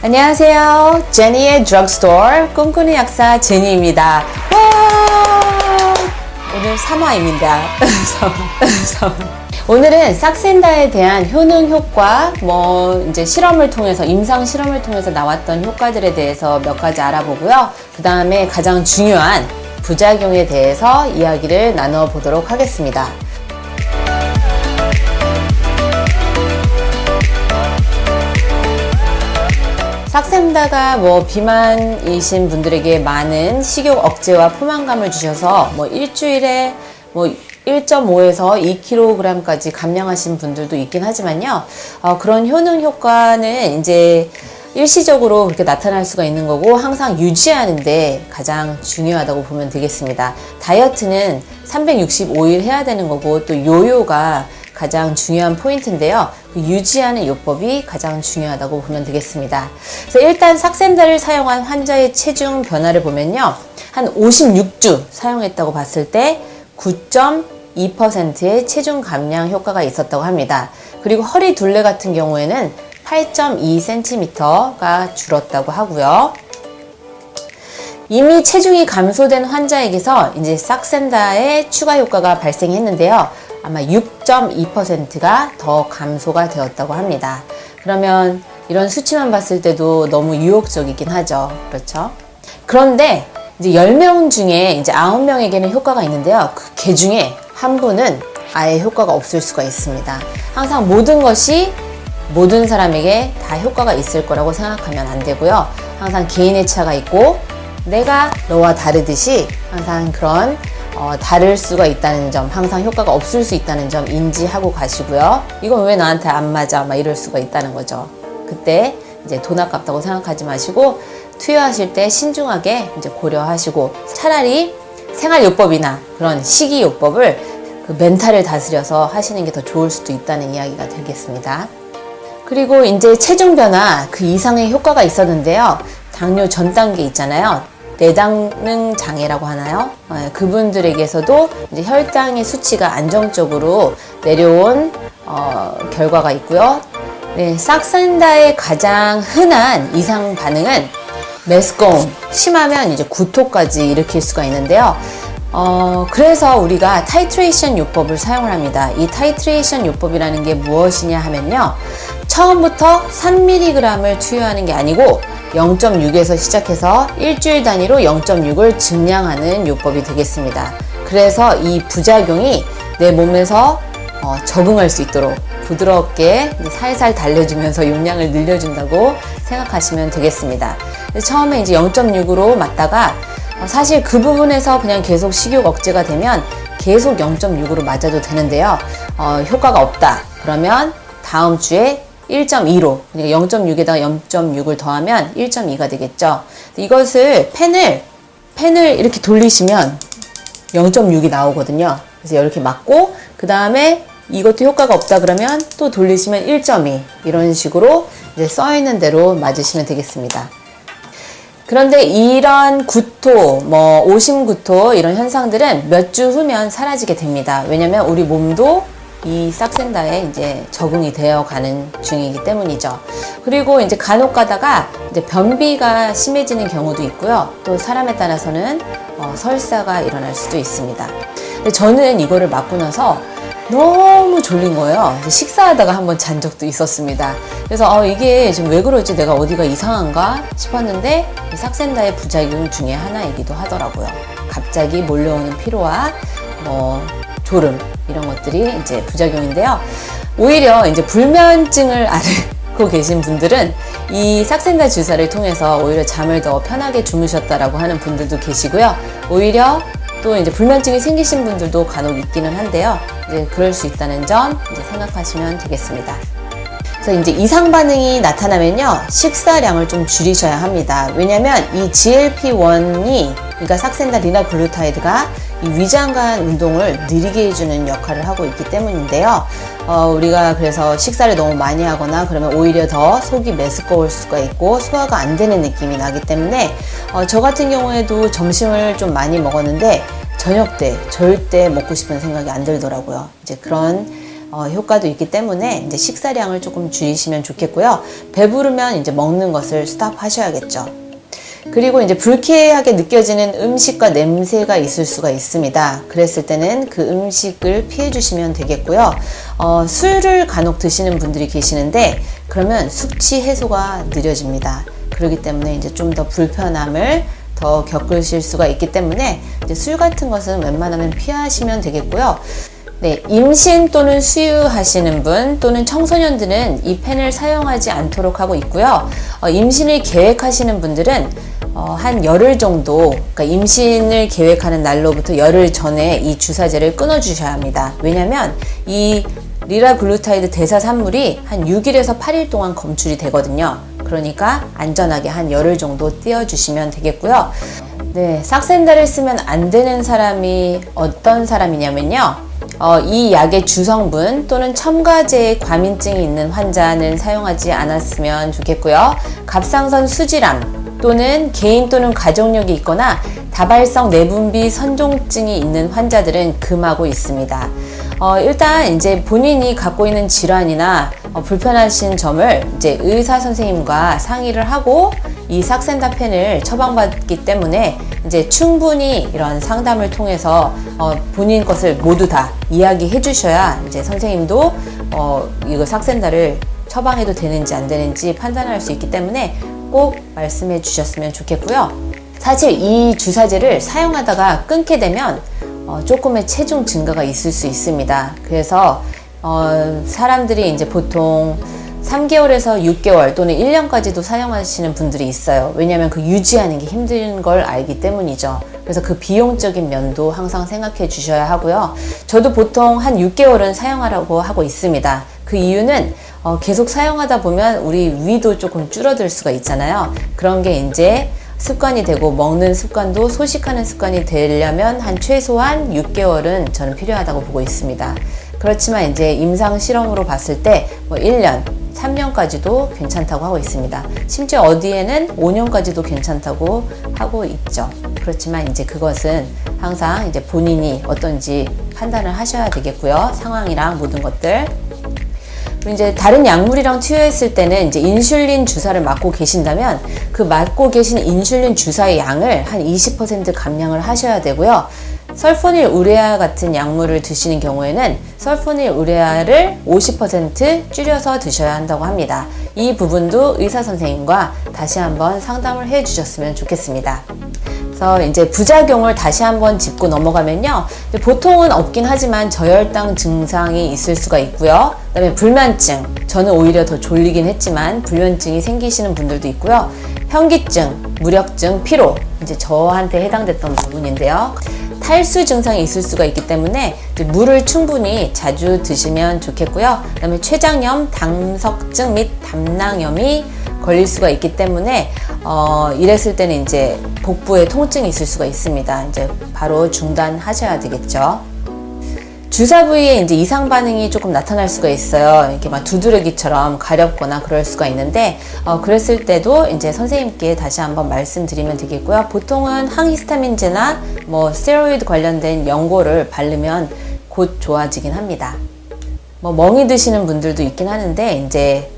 안녕하세요. 제니의 드럭스토어 꿈꾸는 약사 제니입니다. 와! 오늘 3화입니다. 3화. 오늘은 싹센다에 대한 효능 효과, 이제 실험을 통해서, 임상 실험을 통해서 나왔던 효과들에 대해서 몇 가지 알아보고요. 그 다음에 가장 중요한 부작용에 대해서 이야기를 나눠보도록 하겠습니다. 싹센다가 비만이신 분들에게 많은 식욕 억제와 포만감을 주셔서 일주일에 1.5에서 2kg까지 감량하신 분들도 있긴 하지만요. 그런 효능 효과는 이제 일시적으로 그렇게 나타날 수가 있는 거고 항상 유지하는데 가장 중요하다고 보면 되겠습니다. 다이어트는 365일 해야 되는 거고 또 요요가 가장 중요한 포인트인데요. 그 유지하는 요법이 가장 중요하다고 보면 되겠습니다. 그래서 일단 싹센다를 사용한 환자의 체중 변화를 보면요. 한 56주 사용했다고 봤을 때 9.2%의 체중 감량 효과가 있었다고 합니다. 그리고 허리 둘레 같은 경우에는 8.2cm가 줄었다고 하고요. 이미 체중이 감소된 환자에게서 이제 싹센다의 추가 효과가 발생했는데요. 아마 6.2%가 더 감소가 되었다고 합니다. 그러면 이런 수치만 봤을 때도 너무 유혹적이긴 하죠. 그렇죠? 그런데 이제 10명 중에 이제 9명에게는 효과가 있는데요. 그 중에 한 분은 아예 효과가 없을 수가 있습니다. 항상 모든 것이 모든 사람에게 다 효과가 있을 거라고 생각하면 안 되고요. 항상 개인의 차가 있고 내가 너와 다르듯이 항상 그런 다를 수가 있다는 점, 항상 효과가 없을 수 있다는 점 인지하고 가시고요. 이건 왜 나한테 안 맞아? 이럴 수가 있다는 거죠. 그때 이제 돈 아깝다고 생각하지 마시고 투여하실 때 신중하게 이제 고려하시고 차라리 생활요법이나 그런 식이요법을 그 멘탈을 다스려서 하시는 게 더 좋을 수도 있다는 이야기가 되겠습니다. 그리고 이제 체중 변화 그 이상의 효과가 있었는데요. 당뇨 전 단계 있잖아요. 내당능 장애라고 하나요? 그분들에게서도 이제 혈당의 수치가 안정적으로 내려온 결과가 있고요. 네, 싹센다의 가장 흔한 이상 반응은 메스꺼움, 심하면 이제 구토까지 일으킬 수가 있는데요. 그래서 우리가 타이트레이션 요법을 사용을 합니다. 이 타이트레이션 요법이라는 게 무엇이냐 하면요. 처음부터 3mg을 투여하는 게 아니고 0.6에서 시작해서 일주일 단위로 0.6을 증량하는 요법이 되겠습니다. 그래서 이 부작용이 내 몸에서 적응할 수 있도록 부드럽게 살살 달래주면서 용량을 늘려준다고 생각하시면 되겠습니다. 처음에 이제 0.6으로 맞다가 사실 그 부분에서 그냥 계속 식욕 억제가 되면 계속 0.6으로 맞아도 되는데요. 효과가 없다. 그러면 다음 주에 1.2로, 그러니까 0.6에다가 0.6을 더하면 1.2가 되겠죠. 이것을 펜을 이렇게 돌리시면 0.6이 나오거든요. 그래서 이렇게 맞고, 그 다음에 이것도 효과가 없다 그러면 또 돌리시면 1.2 이런 식으로 이제 써 있는 대로 맞으시면 되겠습니다. 그런데 이런 구토, 오심 구토 이런 현상들은 몇 주 후면 사라지게 됩니다. 왜냐면 우리 몸도 이 싹센다에 이제 적응이 되어 가는 중이기 때문이죠. 그리고 이제 간혹 가다가 이제 변비가 심해지는 경우도 있고요. 또 사람에 따라서는 설사가 일어날 수도 있습니다. 근데 저는 이거를 맞고 나서 너무 졸린 거예요. 식사하다가 한번 잔 적도 있었습니다. 그래서 이게 지금 왜 그러지? 내가 어디가 이상한가 싶었는데 이 싹센다의 부작용 중에 하나이기도 하더라고요. 갑자기 몰려오는 피로와 졸음 이런 것들이 이제 부작용인데요. 오히려 이제 불면증을 앓고 계신 분들은 이 싹센다 주사를 통해서 오히려 잠을 더 편하게 주무셨다라고 하는 분들도 계시고요. 오히려 또 이제 불면증이 생기신 분들도 간혹 있기는 한데요. 이제 그럴 수 있다는 점 이제 생각하시면 되겠습니다. 그래서 이제 이상 반응이 나타나면요. 식사량을 좀 줄이셔야 합니다. 왜냐면 이 GLP-1이 그러니까 싹센다 리나글루타이드가 이 위장관 운동을 느리게 해주는 역할을 하고 있기 때문인데요. 우리가 그래서 식사를 너무 많이 하거나 그러면 오히려 더 속이 메스꺼울 수가 있고 소화가 안 되는 느낌이 나기 때문에 저 같은 경우에도 점심을 좀 많이 먹었는데 저녁 때 절대 먹고 싶은 생각이 안 들더라고요. 이제 그런 효과도 있기 때문에 이제 식사량을 조금 줄이시면 좋겠고요. 배부르면 이제 먹는 것을 스탑하셔야겠죠. 그리고 이제 불쾌하게 느껴지는 음식과 냄새가 있을 수가 있습니다. 그랬을 때는 그 음식을 피해 주시면 되겠고요. 술을 간혹 드시는 분들이 계시는데 그러면 숙취 해소가 느려집니다. 그렇기 때문에 이제 좀 더 불편함을 더 겪으실 수가 있기 때문에 이제 술 같은 것은 웬만하면 피하시면 되겠고요. 네, 임신 또는 수유하시는 분 또는 청소년들은 이 펜을 사용하지 않도록 하고 있고요. 임신을 계획하시는 분들은 한 열흘 정도, 그러니까 임신을 계획하는 날로부터 열흘 전에 이 주사제를 끊어 주셔야 합니다. 왜냐면 이 리라글루타이드 대사 산물이 한 6일에서 8일 동안 검출이 되거든요. 그러니까 안전하게 한 열흘 정도 띄워주시면 되겠고요. 네, 삭센다를 쓰면 안 되는 사람이 어떤 사람이냐면요. 이 약의 주성분 또는 첨가제의 과민증이 있는 환자는 사용하지 않았으면 좋겠고요. 갑상선 수질암 또는 개인 또는 가족력이 있거나 다발성 내분비 선종증이 있는 환자들은 금하고 있습니다. 일단 이제 본인이 갖고 있는 질환이나 불편하신 점을 이제 의사 선생님과 상의를 하고 이 삭센다 펜을 처방받기 때문에 이제 충분히 이런 상담을 통해서 본인 것을 모두 다 이야기해 주셔야 이제 선생님도 이거 삭센다를 처방해도 되는지 안 되는지 판단할 수 있기 때문에 꼭 말씀해 주셨으면 좋겠고요. 사실 이 주사제를 사용하다가 끊게 되면 조금의 체중 증가가 있을 수 있습니다. 그래서 사람들이 이제 보통 3개월에서 6개월 또는 1년까지도 사용하시는 분들이 있어요. 왜냐하면 그 유지하는 게 힘든 걸 알기 때문이죠. 그래서 그 비용적인 면도 항상 생각해 주셔야 하고요. 저도 보통 한 6개월은 사용하라고 하고 있습니다. 그 이유는 계속 사용하다 보면 우리 위도 조금 줄어들 수가 있잖아요. 그런 게 이제 습관이 되고 먹는 습관도 소식하는 습관이 되려면 한 최소한 6개월은 저는 필요하다고 보고 있습니다. 그렇지만 이제 임상 실험으로 봤을 때 뭐 1년, 3년까지도 괜찮다고 하고 있습니다. 심지어 어디에는 5년까지도 괜찮다고 하고 있죠. 그렇지만 이제 그것은 항상 이제 본인이 어떤지 판단을 하셔야 되겠고요. 상황이랑 모든 것들. 이제 다른 약물이랑 투여했을 때는 이제 인슐린 주사를 맞고 계신다면 그 맞고 계신 인슐린 주사의 양을 한 20% 감량을 하셔야 되고요. 설포닐 우레아 같은 약물을 드시는 경우에는 설포닐 우레아를 50% 줄여서 드셔야 한다고 합니다. 이 부분도 의사 선생님과 다시 한번 상담을 해 주셨으면 좋겠습니다. 그래서 이제 부작용을 다시 한번 짚고 넘어가면요. 보통은 없긴 하지만 저혈당 증상이 있을 수가 있고요. 그다음에 불면증, 저는 오히려 더 졸리긴 했지만 불면증이 생기시는 분들도 있고요. 현기증, 무력증, 피로, 이제 저한테 해당됐던 부분인데요. 탈수 증상이 있을 수가 있기 때문에 물을 충분히 자주 드시면 좋겠고요. 그다음에 췌장염, 담석증 및 담낭염이 걸릴 수가 있기 때문에 이랬을 때는 이제 복부에 통증이 있을 수가 있습니다. 이제 바로 중단하셔야 되겠죠. 주사 부위에 이제 이상 반응이 조금 나타날 수가 있어요. 이렇게 막 두드러기처럼 가렵거나 그럴 수가 있는데, 그랬을 때도 이제 선생님께 다시 한번 말씀드리면 되겠고요. 보통은 항히스타민제나 뭐 스테로이드 관련된 연고를 바르면 곧 좋아지긴 합니다. 뭐 멍이 드시는 분들도 있긴 하는데, 이제,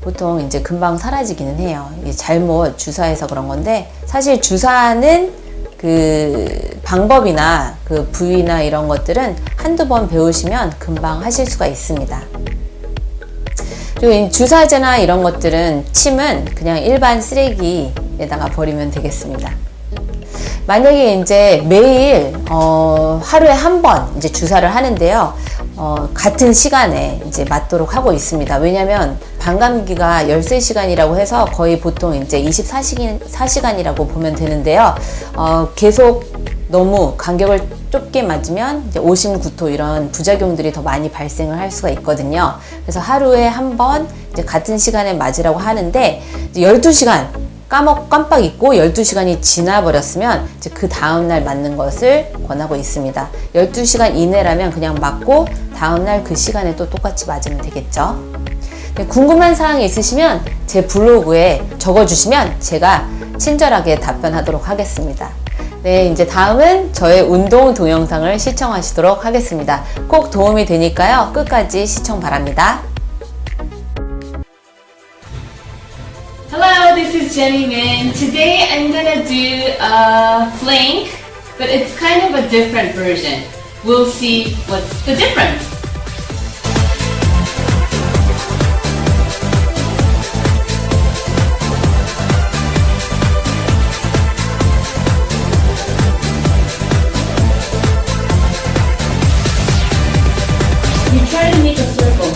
보통 이제 금방 사라지기는 해요. 이게 잘못 주사해서 그런 건데, 사실 주사는 그 방법이나 그 부위나 이런 것들은 한두 번 배우시면 금방 하실 수가 있습니다. 그리고 이 주사제나 이런 것들은 침은 그냥 일반 쓰레기에다가 버리면 되겠습니다. 만약에 이제 매일 하루에 한 번 이제 주사를 하는데요. 같은 시간에 이제 맞도록 하고 있습니다. 왜냐면 반감기가 13시간이라고 해서 거의 보통 이제 24시간이라고 보면 되는데요. 계속 너무 간격을 좁게 맞으면 이제 오심, 구토 이런 부작용들이 더 많이 발생을 할 수가 있거든요. 그래서 하루에 한 번 이제 같은 시간에 맞으라고 하는데 이제 12시간 깜빡 잊고 12시간이 지나버렸으면 이제 그 다음날 맞는 것을 권하고 있습니다. 12시간 이내라면 그냥 맞고 다음날 그 시간에 또 똑같이 맞으면 되겠죠. 궁금한 사항이 있으시면 제 블로그에 적어주시면 제가 친절하게 답변하도록 하겠습니다. 네, 이제 다음은 저의 운동 동영상을 시청하시도록 하겠습니다. 꼭 도움이 되니까요. 끝까지 시청 바랍니다. Hello, this is Jenny Min. Today I'm gonna do a plank, but it's kind of a different version. We'll see what's the difference. You try to make a circle.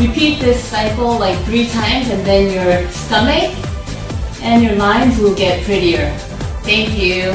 Repeat this cycle like 3 times and then your stomach and your lines will get prettier. Thank you.